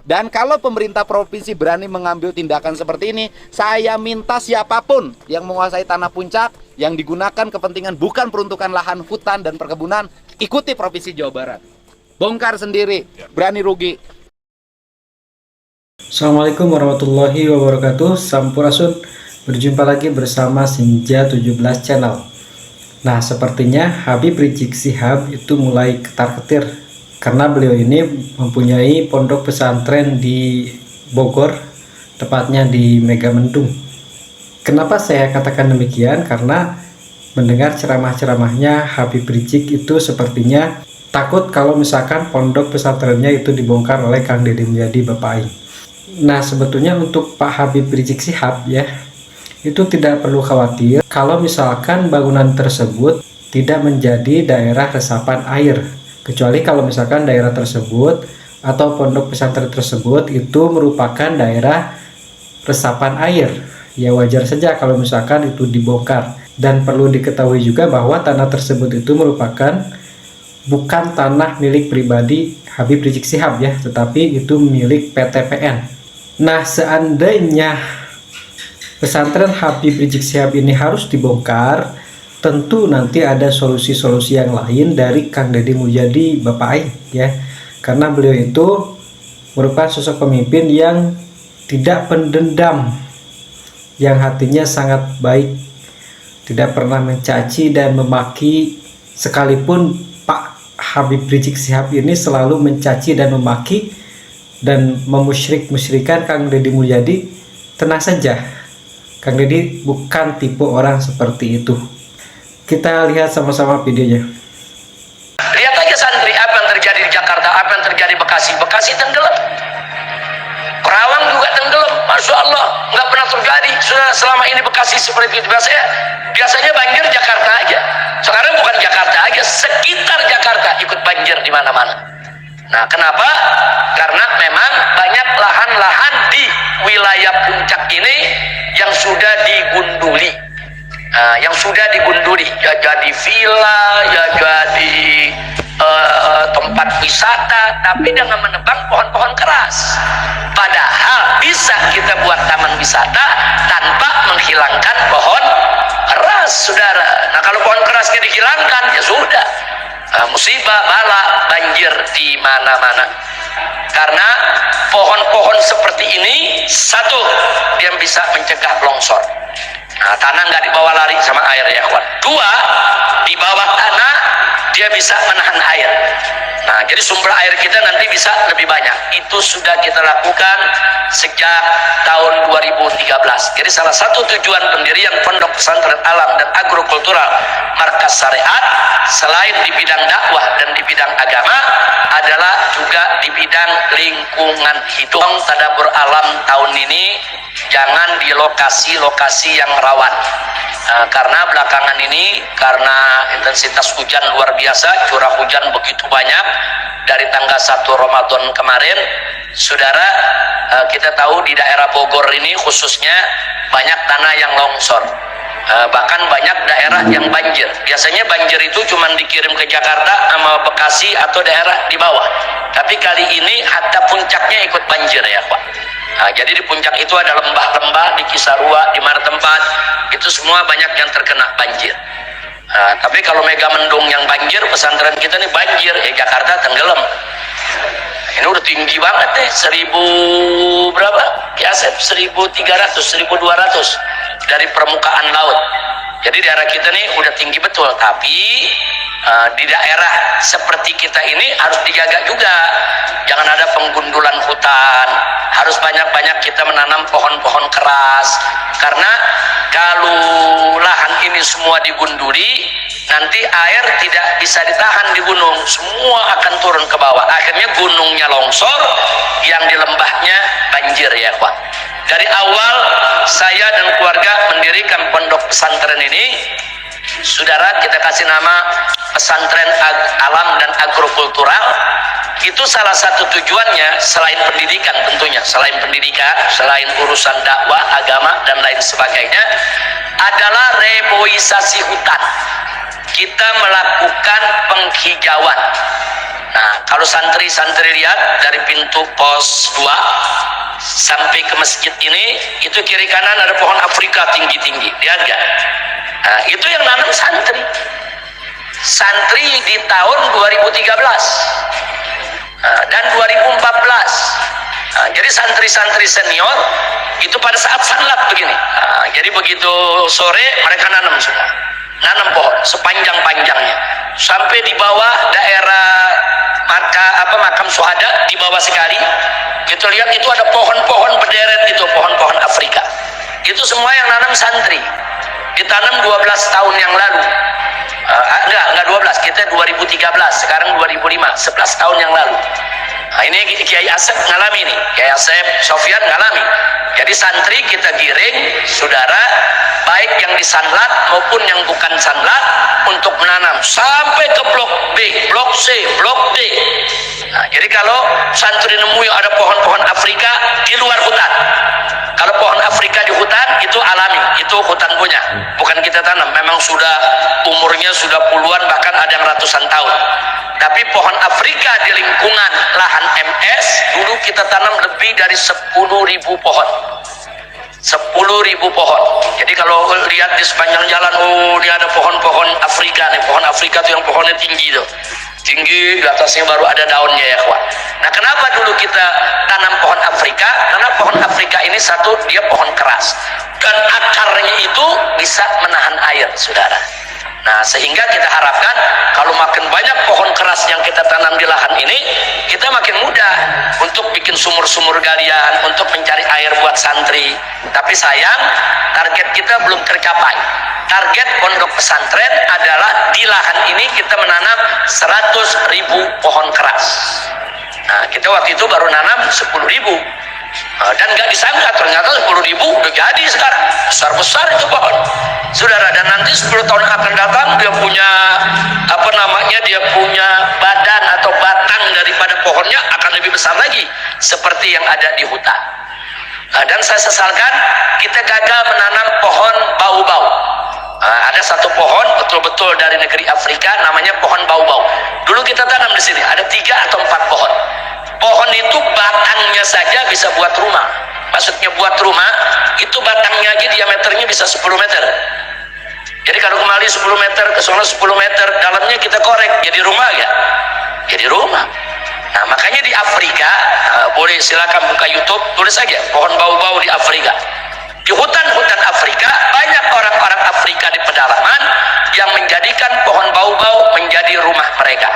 Dan kalau pemerintah provinsi berani mengambil tindakan seperti ini, saya minta siapapun yang menguasai tanah Puncak yang digunakan kepentingan bukan peruntukan lahan hutan dan perkebunan, ikuti Provinsi Jawa Barat. Bongkar sendiri, berani rugi. Assalamualaikum warahmatullahi wabarakatuh. Sampurasun, berjumpa lagi bersama Senja 17 Channel. Nah, sepertinya Habib Rizik Syihab itu mulai ketar-ketir karena beliau ini mempunyai pondok pesantren di Bogor, tepatnya di Megamendung. Kenapa saya katakan demikian? Karena mendengar ceramah-ceramahnya Habib Rizik itu sepertinya takut kalau misalkan pondok pesantrennya itu dibongkar oleh Kang Deddy Mulyadi Bapak Aing. Nah, sebetulnya untuk Pak Habib Rizik Syihab ya, itu tidak perlu khawatir kalau misalkan bangunan tersebut tidak menjadi daerah resapan air. Kecuali kalau misalkan daerah tersebut atau pondok pesantren tersebut itu merupakan daerah resapan air. Ya wajar saja kalau misalkan itu dibongkar. Dan perlu diketahui juga bahwa tanah tersebut itu merupakan bukan tanah milik pribadi Habib Rizik Syihab ya, tetapi itu milik PTPN. Nah, seandainya pesantren Habib Rizik Syihab ini harus dibongkar, tentu nanti ada solusi-solusi yang lain dari Kang Deddy Mulyadi Bapak Aing ya. Karena beliau itu merupakan sosok pemimpin yang tidak pendendam, yang hatinya sangat baik, tidak pernah mencaci dan memaki, sekalipun Pak Habib Rizik Syihab ini selalu mencaci dan memaki dan memusyrik-musyrikan Kang Deddy Mulyadi. Tenang saja, Kang Deddy bukan tipe orang seperti itu. Kita lihat sama-sama videonya. Lihat aja santri, apa yang terjadi di Jakarta, apa yang terjadi di Bekasi. Bekasi tenggelam, Kerawang juga tenggelam. Masya Allah, nggak pernah terjadi. Sudah selama ini Bekasi seperti itu. Biasanya banjir Jakarta aja. Sekarang bukan Jakarta aja, sekitar Jakarta ikut banjir di mana-mana. Nah, kenapa? Karena memang banyak lahan-lahan di wilayah Puncak ini yang sudah digunduli. Yang sudah digunduli, ya jadi villa, ya jadi tempat wisata, tapi dengan menebang pohon-pohon keras. Padahal bisa kita buat taman wisata tanpa menghilangkan pohon keras, saudara. Nah, kalau pohon kerasnya dihilangkan, ya sudah, musibah, bala, banjir di mana-mana. Karena pohon-pohon seperti ini, satu, dia bisa mencegah longsor. Nah, tanah nggak dibawa lari sama air ya kawan. Dua, di bawah tanah dia bisa menahan air. Nah, jadi sumber air kita nanti bisa lebih banyak. Itu sudah kita lakukan sejak tahun 2013. Jadi salah satu tujuan pendirian Pondok Pesantren Alam dan Agrokultural Markas Syariat, selain di bidang dakwah dan di bidang agama, adalah juga di bidang lingkungan hidup. Tadabbur alam tahun ini jangan di lokasi-lokasi yang rawan. Karena belakangan ini, karena intensitas hujan luar biasa, curah hujan begitu banyak dari tanggal 1 Ramadan kemarin, saudara, kita tahu di daerah Bogor ini khususnya banyak tanah yang longsor. Bahkan banyak daerah yang banjir. Biasanya banjir itu cuma dikirim ke Jakarta sama Bekasi atau daerah di bawah. Tapi kali ini hatta puncaknya ikut banjir ya Pak. Jadi di puncak itu ada lembah-lembah di Kisarua, di mana tempat itu semua banyak yang terkena banjir. Tapi kalau Megamendung yang banjir, pesantren kita nih banjir, ya Jakarta tenggelam. Ini udah tinggi banget nih, 1000 berapa? Ya, 1300, 1200 dari permukaan laut. Jadi daerah kita nih udah tinggi betul, tapi di daerah seperti kita ini harus dijaga juga. Jangan ada penggundulan hutan, harus banyak-banyak kita menanam pohon-pohon keras. Karena kalau lahan ini semua digunduli, nanti air tidak bisa ditahan di gunung, semua akan turun ke bawah. Akhirnya gunungnya longsor, yang di lembahnya banjir ya Pak. Dari awal saya dan keluarga mendirikan pondok pesantren ini, saudara, kita kasih nama Pesantren Alam dan Agrokultural. Itu salah satu tujuannya, selain pendidikan tentunya, selain pendidikan, selain urusan dakwah, agama dan lain sebagainya, adalah reboisasi hutan. Kita melakukan penghijauan. Nah, kalau santri-santri lihat dari pintu pos 2 sampai ke masjid ini, itu kiri kanan ada pohon Afrika tinggi-tinggi. Lihat nggak? Nah, itu yang nanam santri. Santri di tahun 2013 dan 2014. Nah, jadi santri-santri senior itu pada saat sanlat begini. Nah, jadi begitu sore mereka nanam semua. Nanam pohon sepanjang-panjangnya sampai di bawah daerah makam syuhada, di bawah sekali kita lihat itu ada pohon-pohon berderet, itu pohon-pohon Afrika. Itu semua yang nanam santri, ditanam 12 tahun yang lalu. Enggak 12, kita 2013, sekarang 2005, 11 tahun yang lalu. Nah, ini Kiai Asep ngalami nih, Kiai Asep Sofyan ngalami. Jadi santri kita giring, saudara, baik yang disanlat maupun yang bukan sanlat, untuk menanam sampai ke blok B, blok C, blok D. Nah, jadi kalau santri nemu ada pohon-pohon Afrika di luar hutan. Kalau pohon Afrika di hutan itu alami, itu hutan punya, bukan kita tanam. Memang sudah umurnya sudah puluhan, bahkan ada yang ratusan tahun. Tapi pohon Afrika di lingkungan lahan MS dulu kita tanam lebih dari 10.000 pohon. 10.000 pohon. Jadi kalau lihat di sepanjang jalan, oh ini ada pohon-pohon Afrika nih. Pohon Afrika itu yang pohonnya tinggi tuh. Tinggi, di atasnya baru ada daunnya ya kawan. Nah, kenapa dulu kita tanam pohon Afrika? Karena pohon Afrika ini satu, dia pohon keras. Dan akarnya itu bisa menahan air, saudara. Nah, sehingga kita harapkan kalau makin banyak pohon keras yang kita tanam di lahan ini, kita makin mudah untuk bikin sumur-sumur galian, untuk mencari air buat santri. Tapi sayang, target kita belum tercapai. Target pondok pesantren adalah di lahan ini kita menanam 100.000 pohon keras. Nah, kita waktu itu baru nanam 10.000. Dan nggak disangka ternyata 10.000 udah jadi sekarang, besar-besar itu pohon, saudara. Dan nanti 10 tahun akan datang dia punya dia punya badan atau batang daripada pohonnya akan lebih besar lagi seperti yang ada di hutan. Dan saya sesalkan kita gagal menanam pohon bau-bau. Ada satu pohon betul-betul dari negeri Afrika, namanya pohon bau-bau. Dulu kita tanam di sini ada 3 atau 4 pohon. Pohon itu batangnya saja bisa buat rumah. Maksudnya buat rumah itu batangnya aja diameternya bisa 10 meter. Jadi kalau kembali 10 meter ke sana 10 meter, dalamnya kita korek jadi rumah ya. Jadi rumah. Nah, makanya di Afrika, boleh silakan buka YouTube, tulis saja pohon bau-bau di Afrika. Di hutan-hutan Afrika banyak orang-orang Afrika di pedalaman yang menjadikan pohon bau-bau menjadi rumah mereka.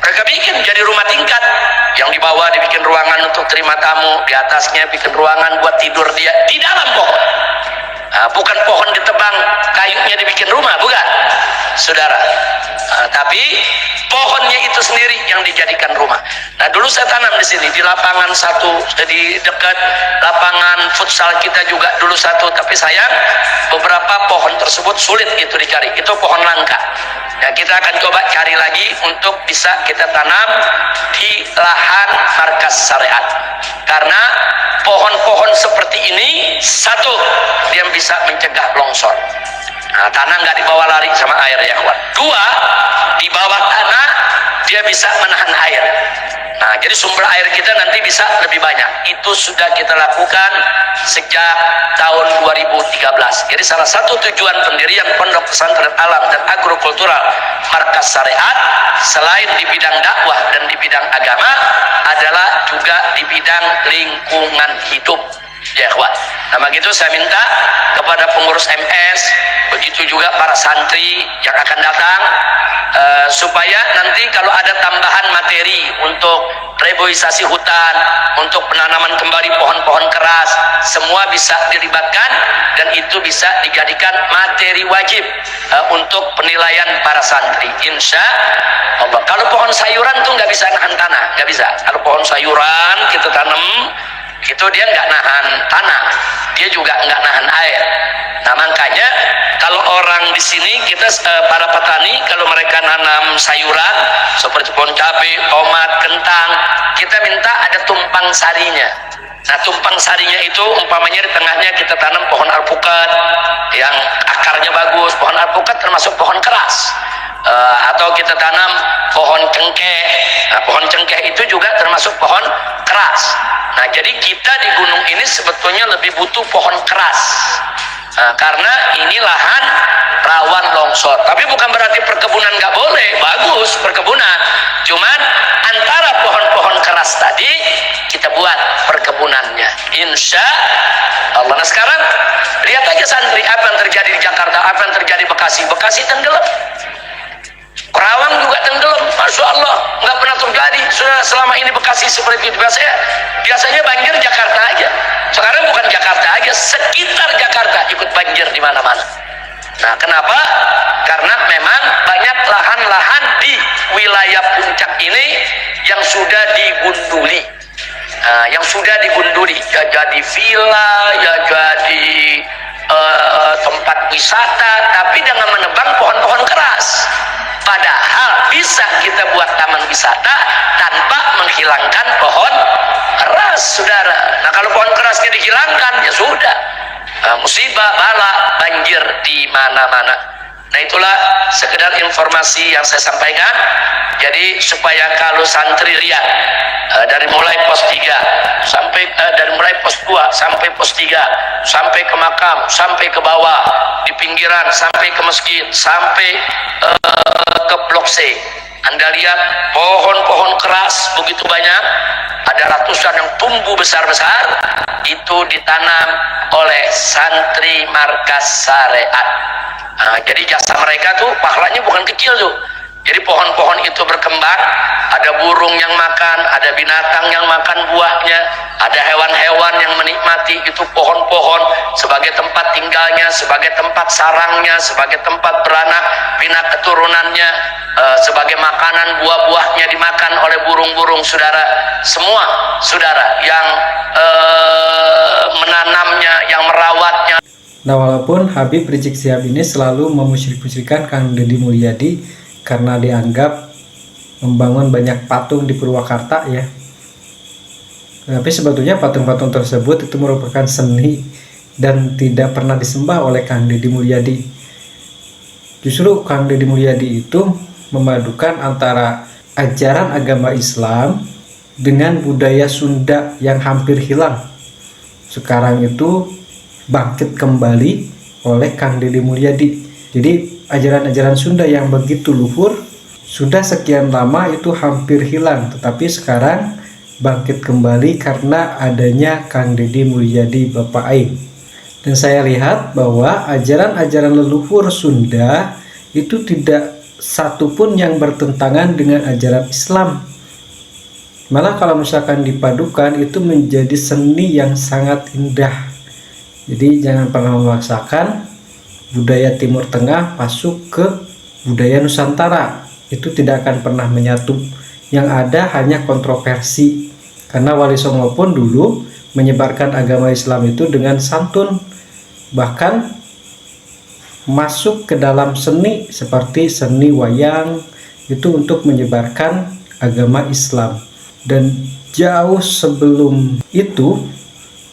Mereka bikin jadi rumah tingkat, yang di bawah dibikin ruangan untuk terima tamu, di atasnya bikin ruangan buat tidur dia di dalam pohon. Bukan pohon ditebang, kayunya dibikin rumah, bukan, saudara. Tapi pohonnya itu sendiri yang dijadikan rumah. Nah, dulu saya tanam di sini di lapangan satu, di dekat lapangan futsal kita juga dulu satu. Tapi sayang, beberapa pohon tersebut sulit itu dicari. Itu pohon langka. Ya, kita akan coba cari lagi untuk bisa kita tanam di lahan markas syariat. Karena pohon-pohon seperti ini, satu, dia bisa mencegah longsor. Nah, tanah nggak dibawa lari sama air ya kawan. 2, di bawah tanah dia bisa menahan air. Nah, jadi sumber air kita nanti bisa lebih banyak. Itu sudah kita lakukan sejak tahun 2013. Jadi salah satu tujuan pendirian Pondok Pesantren Alam dan Agrokultural Markas Syariat selain di bidang dakwah dan di bidang agama adalah juga di bidang lingkungan hidup. Ya kawan. Nah, begitu saya minta kepada pengurus MS, begitu juga para santri yang akan datang, supaya nanti kalau ada tambahan materi untuk reboisasi hutan, untuk penanaman kembali pohon-pohon keras, semua bisa dilibatkan dan itu bisa dijadikan materi wajib untuk penilaian para santri. Insya Allah. Kalau pohon sayuran tuh nggak bisa nahan tanah, nggak bisa. Kalau pohon sayuran kita tanam, itu dia nggak nahan tanah, dia juga nggak nahan air. Nah, makanya kalau orang di sini kita para petani kalau mereka nanam sayuran seperti pohon cabai, tomat, kentang, kita minta ada tumpang sarinya. Nah, tumpang sarinya itu umpamanya di tengahnya kita tanam pohon alpukat yang akarnya bagus. Pohon alpukat termasuk pohon keras. Atau kita tanam pohon cengkeh. Nah, pohon cengkeh itu juga termasuk pohon keras. Nah, jadi kita di gunung ini sebetulnya lebih butuh pohon keras. Karena ini lahan rawan longsor. Tapi bukan berarti perkebunan nggak boleh, bagus perkebunan. Cuman antara pohon-pohon keras tadi kita buat perkebunannya, insya Allah. Nah, sekarang lihat aja santri, apa yang terjadi di Jakarta, apa yang terjadi di Bekasi. Bekasi tenggelam, Kerawang juga tenggelam, masya Allah, nggak pernah terjadi. Sudah selama ini Bekasi seperti itu. Biasanya banjir Jakarta aja. Sekarang bukan Jakarta aja, sekitar Jakarta ikut banjir di mana-mana. Nah, kenapa? Karena memang banyak lahan-lahan di wilayah puncak ini yang sudah digunduli. Yang sudah digunduli, ya jadi villa, ya jadi tempat wisata, tapi dengan menebang pohon-pohon keras. Padahal bisa kita buat taman wisata tanpa menghilangkan pohon keras, saudara. Nah, kalau pohon kerasnya dihilangkan, ya sudah, musibah, bala, banjir di mana-mana. Nah, itulah sekedar informasi yang saya sampaikan. Jadi supaya kalau santri lihat dari mulai pos 3 sampai dari mulai pos 2 sampai pos 3 sampai ke makam, sampai ke bawah, di pinggiran, sampai ke masjid, sampai ke blok C. Anda lihat pohon-pohon keras begitu banyak, ada ratusan yang tumbuh besar-besar, itu ditanam oleh santri markas syariat. Jadi jasa mereka tuh pahalanya bukan kecil tuh. Jadi pohon-pohon itu berkembang, ada burung yang makan, ada binatang yang makan buahnya, ada hewan-hewan yang menikmati itu pohon-pohon sebagai tempat tinggalnya, sebagai tempat sarangnya, sebagai tempat beranak pinak keturunannya, sebagai makanan buah-buahnya dimakan oleh burung-burung, saudara. Semua saudara yang menanamnya, yang merawatnya. Nah, walaupun Habib Rizik Syihab ini selalu memusyrik-musyrikan Kang Deddy Mulyadi karena dianggap membangun banyak patung di Purwakarta ya, tapi sebetulnya patung-patung tersebut itu merupakan seni dan tidak pernah disembah oleh Kang Deddy Mulyadi. Justru Kang Deddy Mulyadi itu memadukan antara ajaran agama Islam dengan budaya Sunda yang hampir hilang. Sekarang itu bangkit kembali oleh Kang Deddy Mulyadi. Jadi ajaran-ajaran Sunda yang begitu luhur sudah sekian lama itu hampir hilang, tetapi sekarang bangkit kembali karena adanya Kang Deddy Mulyadi Bapak Aing. Dan saya lihat bahwa ajaran-ajaran leluhur Sunda itu tidak satupun yang bertentangan dengan ajaran Islam. Malah kalau misalkan dipadukan itu menjadi seni yang sangat indah. Jadi jangan pernah memaksakan budaya Timur Tengah masuk ke budaya Nusantara. Itu tidak akan pernah menyatu. Yang ada hanya kontroversi. Karena Wali Songo pun dulu menyebarkan agama Islam itu dengan santun. Bahkan masuk ke dalam seni seperti seni wayang itu untuk menyebarkan agama Islam. Dan jauh sebelum itu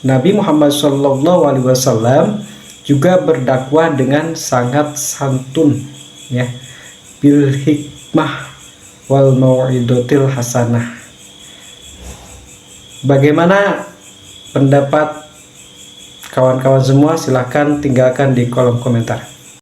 Nabi Muhammad SAW juga berdakwah dengan sangat santun ya, bil hikmah wal mau'idotil hasanah. Bagaimana pendapat kawan-kawan semua? Silahkan tinggalkan di kolom komentar.